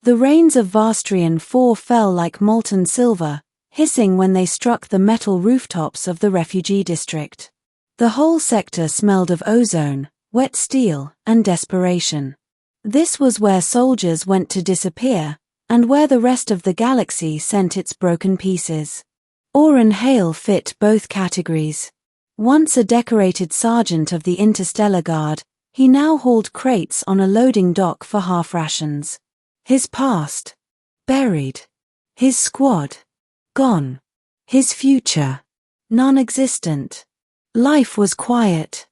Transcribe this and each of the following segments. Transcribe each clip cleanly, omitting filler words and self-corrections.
The rains of Vastrian 4 fell like molten silver, hissing when they struck the metal rooftops of the refugee district. The whole sector smelled of ozone, wet steel, and desperation. This was where soldiers went to disappear, and where the rest of the galaxy sent its broken pieces. Oren Hale fit both categories. Once a decorated sergeant of the Interstellar Guard, he now hauled crates on a loading dock for half rations. His past, buried. His squad, gone. His future, non-existent. Life was quiet.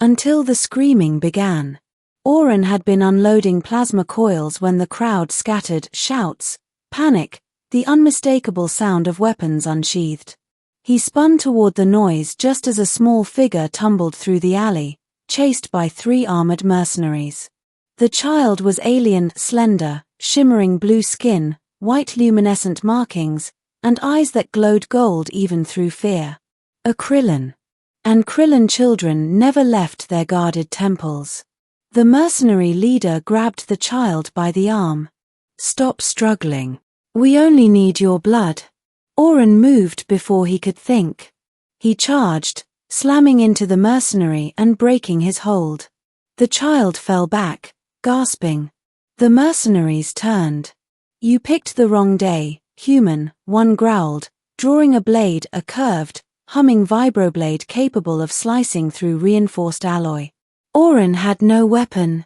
Until the screaming began. Oren had been unloading plasma coils when the crowd scattered, shouts, panic, the unmistakable sound of weapons unsheathed. He spun toward the noise just as a small figure tumbled through the alley, chased by 3 armored mercenaries. The child was alien, slender, shimmering blue skin, white luminescent markings, and eyes that glowed gold even through fear. A Krillin. And Krillin children never left their guarded temples. The mercenary leader grabbed the child by the arm. "Stop struggling. We only need your blood." Oren moved before he could think. He charged, slamming into the mercenary and breaking his hold. The child fell back, gasping. The mercenaries turned. "You picked the wrong day, human," one growled, drawing a blade, a curved, humming vibroblade capable of slicing through reinforced alloy. Oren had no weapon.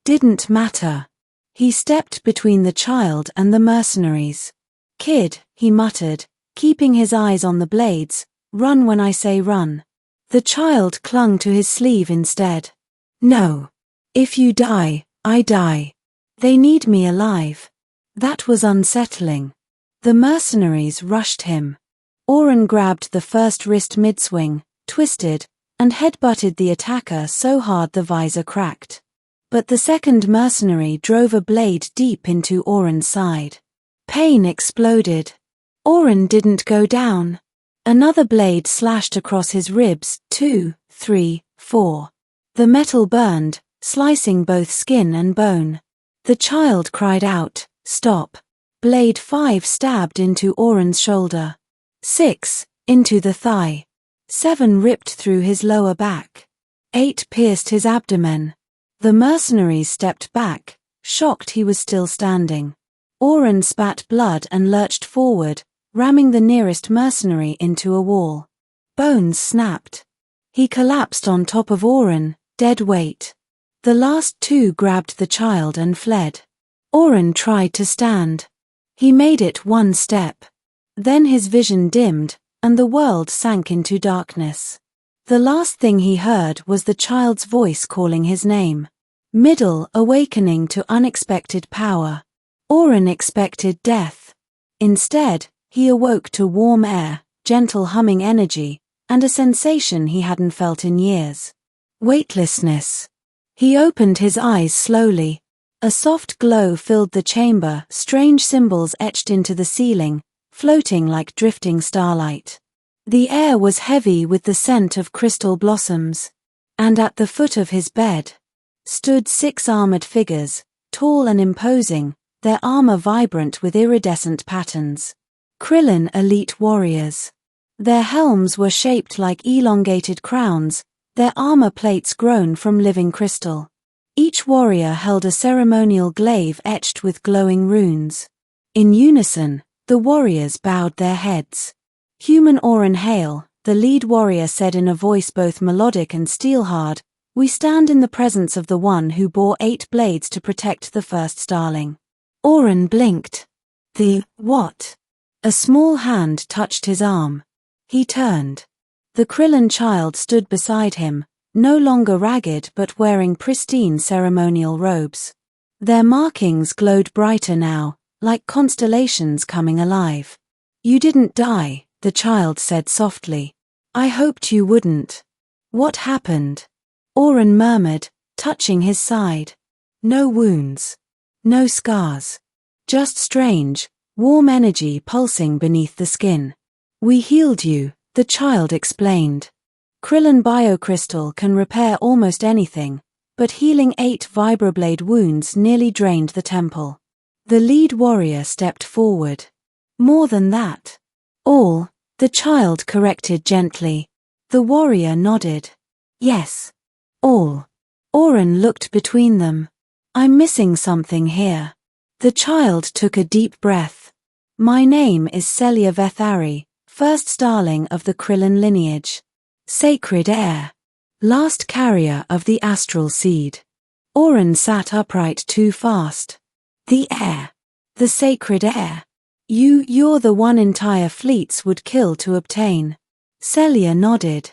Didn't matter. He stepped between the child and the mercenaries. "Kid," he muttered, keeping his eyes on the blades, "run when I say run." The child clung to his sleeve instead. "No. If you die, I die. They need me alive." That was unsettling. The mercenaries rushed him. Oren grabbed the first wrist mid-swing, twisted, and headbutted the attacker so hard the visor cracked. But the second mercenary drove a blade deep into Oren's side. Pain exploded. Oren didn't go down. Another blade slashed across his ribs, 2, 3, 4. The metal burned, slicing both skin and bone. The child cried out, "Stop." Blade 5 stabbed into Oren's shoulder. 6, into the thigh. 7 ripped through his lower back. 8 pierced his abdomen. The mercenaries stepped back, shocked he was still standing. Oren spat blood and lurched forward, ramming the nearest mercenary into a wall. Bones snapped. He collapsed on top of Oren, dead weight. The last 2 grabbed the child and fled. Oren tried to stand. He made it 1 step. Then his vision dimmed, and the world sank into darkness. The last thing he heard was the child's voice calling his name. Middle awakening to unexpected power. Oren expected death. Instead, he awoke to warm air, gentle humming energy, and a sensation he hadn't felt in years. Weightlessness. He opened his eyes slowly. A soft glow filled the chamber, strange symbols etched into the ceiling, floating like drifting starlight. The air was heavy with the scent of crystal blossoms. And at the foot of his bed stood 6 armored figures, tall and imposing, their armor vibrant with iridescent patterns. Krillin elite warriors. Their helms were shaped like elongated crowns, their armor plates grown from living crystal. Each warrior held a ceremonial glaive etched with glowing runes. In unison, the warriors bowed their heads. Human Oren Hale, the lead warrior, said in a voice both melodic and steel-hard, "We stand in the presence of the one who bore 8 blades to protect the first starling." Oren blinked. "The what?" A small hand touched his arm. He turned. The Krillin child stood beside him, no longer ragged but wearing pristine ceremonial robes. Their markings glowed brighter now, like constellations coming alive. "You didn't die," the child said softly. "I hoped you wouldn't." "What happened?" Oren murmured, touching his side. "No wounds. No scars. Just strange, warm energy pulsing beneath the skin." "We healed you," the child explained. Krillin biocrystal can repair almost anything, but healing 8 vibroblade wounds nearly drained the temple. The lead warrior stepped forward. More than that. All, the child corrected gently. The warrior nodded. Yes. All. Oren looked between them. I'm missing something here. The child took a deep breath. My name is Celia Vethari, first starling of the Krillin lineage. Sacred heir. Last carrier of the astral seed. Oren sat upright too fast. The heir. The sacred heir. You're the one entire fleets would kill to obtain. Celia nodded.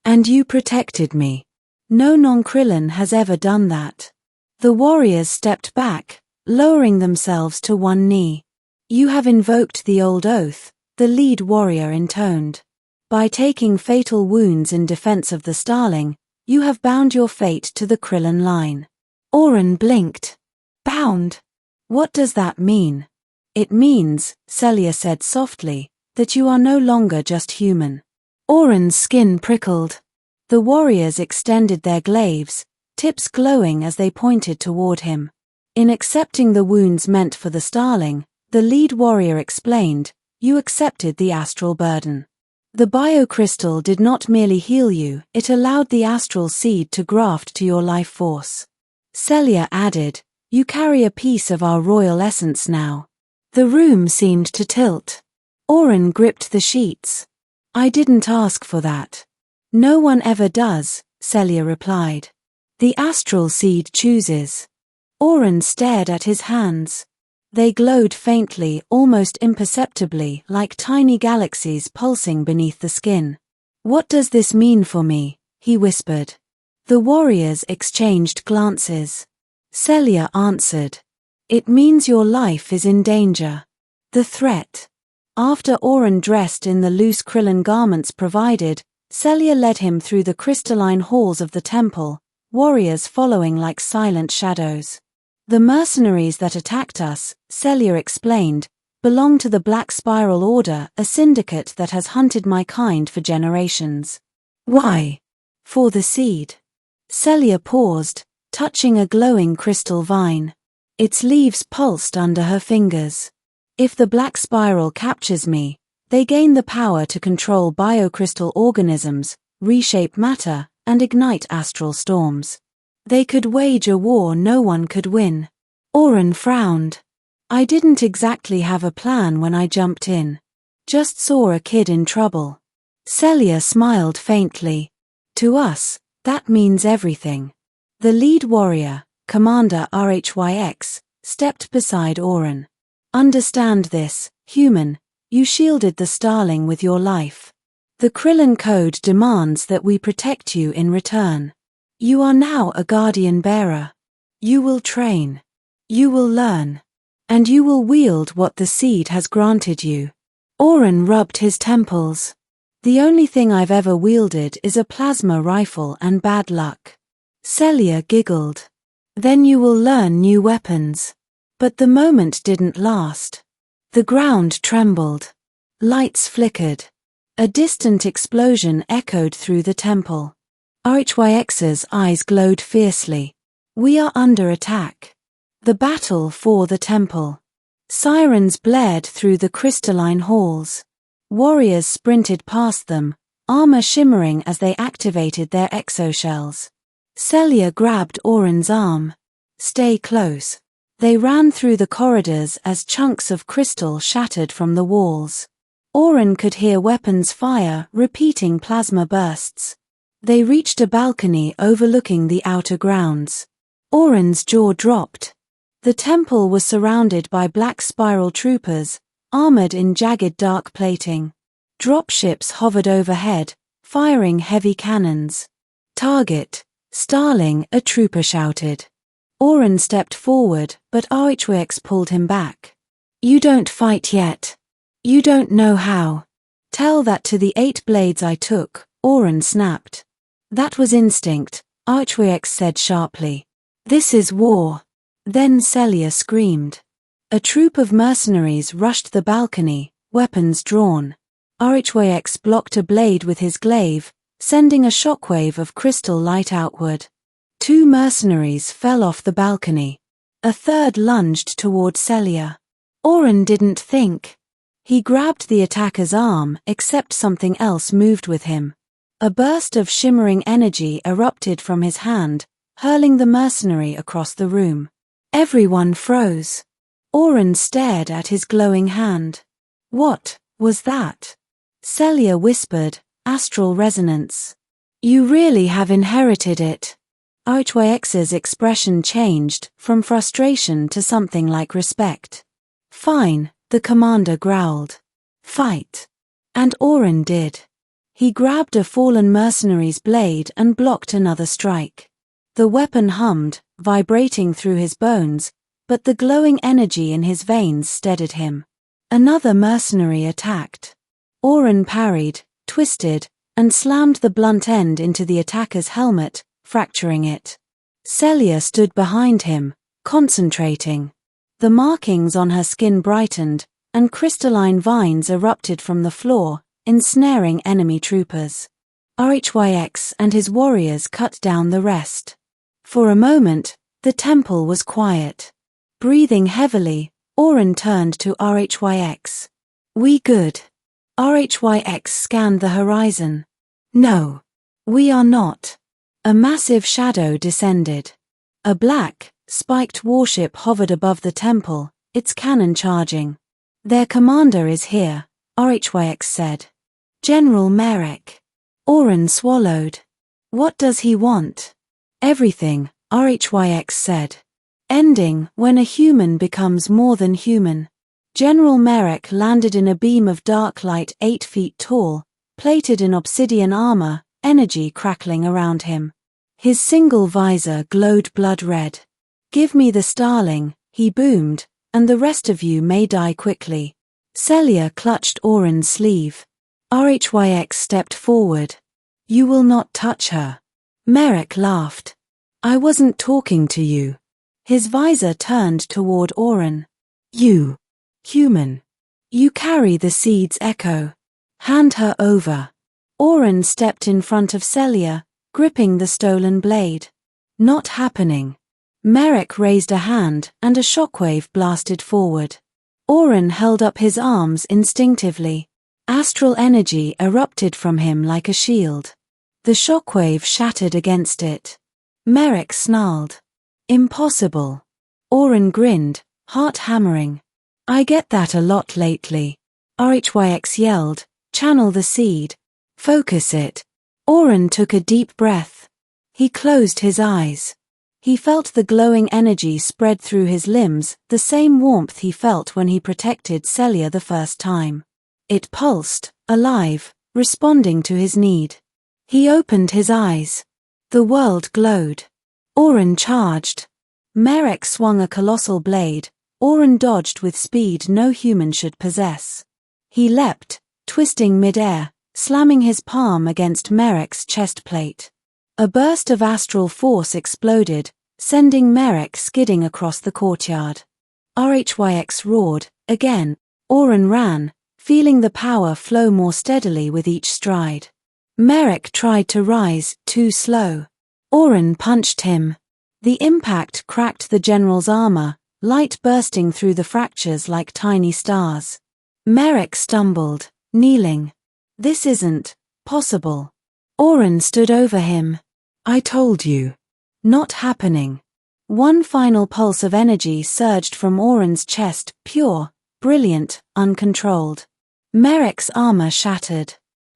And you protected me. No non-Krillin has ever done that. The warriors stepped back, lowering themselves to one knee. You have invoked the old oath, the lead warrior intoned. By taking fatal wounds in defense of the starling, you have bound your fate to the Krillin line. Oren blinked. Bound? What does that mean? It means, Celia said softly, that you are no longer just human. Oren's skin prickled. The warriors extended their glaives, tips glowing as they pointed toward him. In accepting the wounds meant for the starling, the lead warrior explained, you accepted the astral burden. The biocrystal did not merely heal you, it allowed the astral seed to graft to your life force. Celia added, you carry a piece of our royal essence now. The room seemed to tilt. Oren gripped the sheets. I didn't ask for that. No one ever does, Celia replied. The astral seed chooses. Oren stared at his hands. They glowed faintly, almost imperceptibly, like tiny galaxies pulsing beneath the skin. What does this mean for me? He whispered. The warriors exchanged glances. Celia answered. It means your life is in danger. The threat. After Oren dressed in the loose Krillin garments provided, Celia led him through the crystalline halls of the temple, warriors following like silent shadows. The mercenaries that attacked us, Celia explained, belong to the Black Spiral Order, a syndicate that has hunted my kind for generations. Why? For the seed. Celia paused, touching a glowing crystal vine. Its leaves pulsed under her fingers. If the Black Spiral captures me, they gain the power to control biocrystal organisms, reshape matter, and ignite astral storms. They could wage a war no one could win. Oren frowned. I didn't exactly have a plan when I jumped in. Just saw a kid in trouble. Celia smiled faintly. To us, that means everything. The lead warrior, Commander RHYX, stepped beside Oren. Understand this, human, you shielded the starling with your life. The Krillin Code demands that we protect you in return. You are now a guardian bearer. You will train. You will learn. And you will wield what the seed has granted you. Oren rubbed his temples. The only thing I've ever wielded is a plasma rifle and bad luck. Celia giggled. Then you will learn new weapons. But the moment didn't last. The ground trembled. Lights flickered. A distant explosion echoed through the temple. RHYX's eyes glowed fiercely. We are under attack. The battle for the temple. Sirens blared through the crystalline halls. Warriors sprinted past them, armor shimmering as they activated their exoshells. Celia grabbed Oren's arm. Stay close. They ran through the corridors as chunks of crystal shattered from the walls. Oren could hear weapons fire, repeating plasma bursts. They reached a balcony overlooking the outer grounds. Oren's jaw dropped. The temple was surrounded by black spiral troopers, armored in jagged dark plating. Dropships hovered overhead, firing heavy cannons. Target, Starling, a trooper shouted. Oren stepped forward, but RHYX pulled him back. You don't fight yet. You don't know how. Tell that to the 8 blades I took, Oren snapped. That was instinct, RHYX said sharply. This is war. Then Celia screamed. A troop of mercenaries rushed the balcony, weapons drawn. RHYX blocked a blade with his glaive, sending a shockwave of crystal light outward. 2 mercenaries fell off the balcony. A third lunged toward Celia. Oren didn't think. He grabbed the attacker's arm, except something else moved with him. A burst of shimmering energy erupted from his hand, hurling the mercenary across the room. Everyone froze. Oren stared at his glowing hand. What was that? Celia whispered, astral resonance. You really have inherited it. Archwayx's expression changed, from frustration to something like respect. Fine, the commander growled. Fight. And Oren did. He grabbed a fallen mercenary's blade and blocked another strike. The weapon hummed, vibrating through his bones, but the glowing energy in his veins steadied him. Another mercenary attacked. Oren parried, twisted, and slammed the blunt end into the attacker's helmet, fracturing it. Celia stood behind him, concentrating. The markings on her skin brightened, and crystalline vines erupted from the floor, ensnaring enemy troopers. Archwyx and his warriors cut down the rest. For a moment, the temple was quiet. Breathing heavily, Oren turned to Archwyx. We good? Archwyx scanned the horizon. No. We are not. A massive shadow descended. A black, spiked warship hovered above the temple, its cannon charging. Their commander is here, Archwyx said. General Merrick. Oren swallowed. What does he want? Everything, Archwyx said. Ending when a human becomes more than human. General Merrick landed in a beam of dark light 8 feet tall, plated in obsidian armor, energy crackling around him. His single visor glowed blood red. Give me the starling, he boomed, and the rest of you may die quickly. Celia clutched Oren's sleeve. Archwyx stepped forward. You will not touch her. Merrick laughed. I wasn't talking to you. His visor turned toward Oren. You. Human. You carry the seed's echo. Hand her over. Oren stepped in front of Celia, gripping the stolen blade. Not happening. Merrick raised a hand and a shockwave blasted forward. Oren held up his arms instinctively. Astral energy erupted from him like a shield. The shockwave shattered against it. Merrick snarled. Impossible. Oren grinned, heart hammering. I get that a lot lately. Archwyx yelled, channel the seed. Focus it. Oren took a deep breath. He closed his eyes. He felt the glowing energy spread through his limbs, the same warmth he felt when he protected Celia the first time. It pulsed, alive, responding to his need. He opened his eyes. The world glowed. Oren charged. Merrick swung a colossal blade. Oren dodged with speed no human should possess. He leapt, twisting mid-air, slamming his palm against Merrick's chest plate. A burst of astral force exploded, sending Merrick skidding across the courtyard. Archwyx roared, again. Oren ran, feeling the power flow more steadily with each stride. Merrick tried to rise, too slow. Oren punched him. The impact cracked the general's armor, light bursting through the fractures like tiny stars. Merrick stumbled, kneeling. This isn't possible. Oren stood over him. I told you. Not happening. One final pulse of energy surged from Oren's chest, pure, brilliant, uncontrolled. Merrick's armor shattered.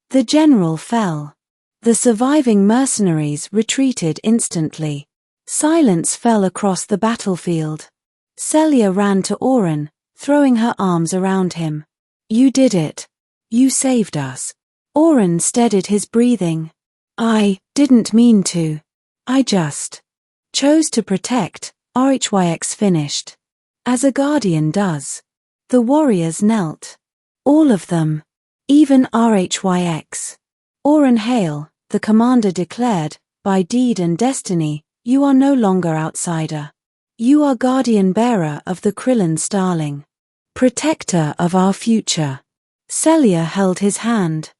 The general fell. The surviving mercenaries retreated instantly. Silence fell across the battlefield. Celia ran to Oren, throwing her arms around him. You did it. You saved us. Oren steadied his breathing. I didn't mean to. I just chose to protect, Archwyx finished. As a guardian does. The warriors knelt. All of them. Even Archwyx. Oren Hale, the commander declared, by deed and destiny, you are no longer outsider. You are guardian bearer of the Krillin starling. Protector of our future. Celia held his hand.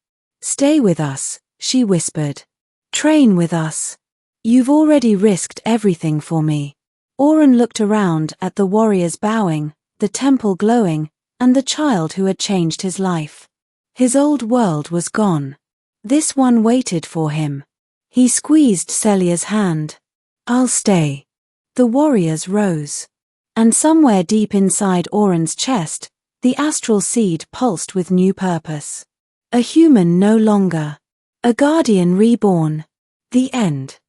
Stay with us, she whispered. Train with us. You've already risked everything for me. Auron looked around at the warriors bowing, the temple glowing, and the child who had changed his life. His old world was gone. This one waited for him. He squeezed Celia's hand. "I'll stay." The warriors rose. And somewhere deep inside Auron's chest, the astral seed pulsed with new purpose. A human no longer. A guardian reborn. The end.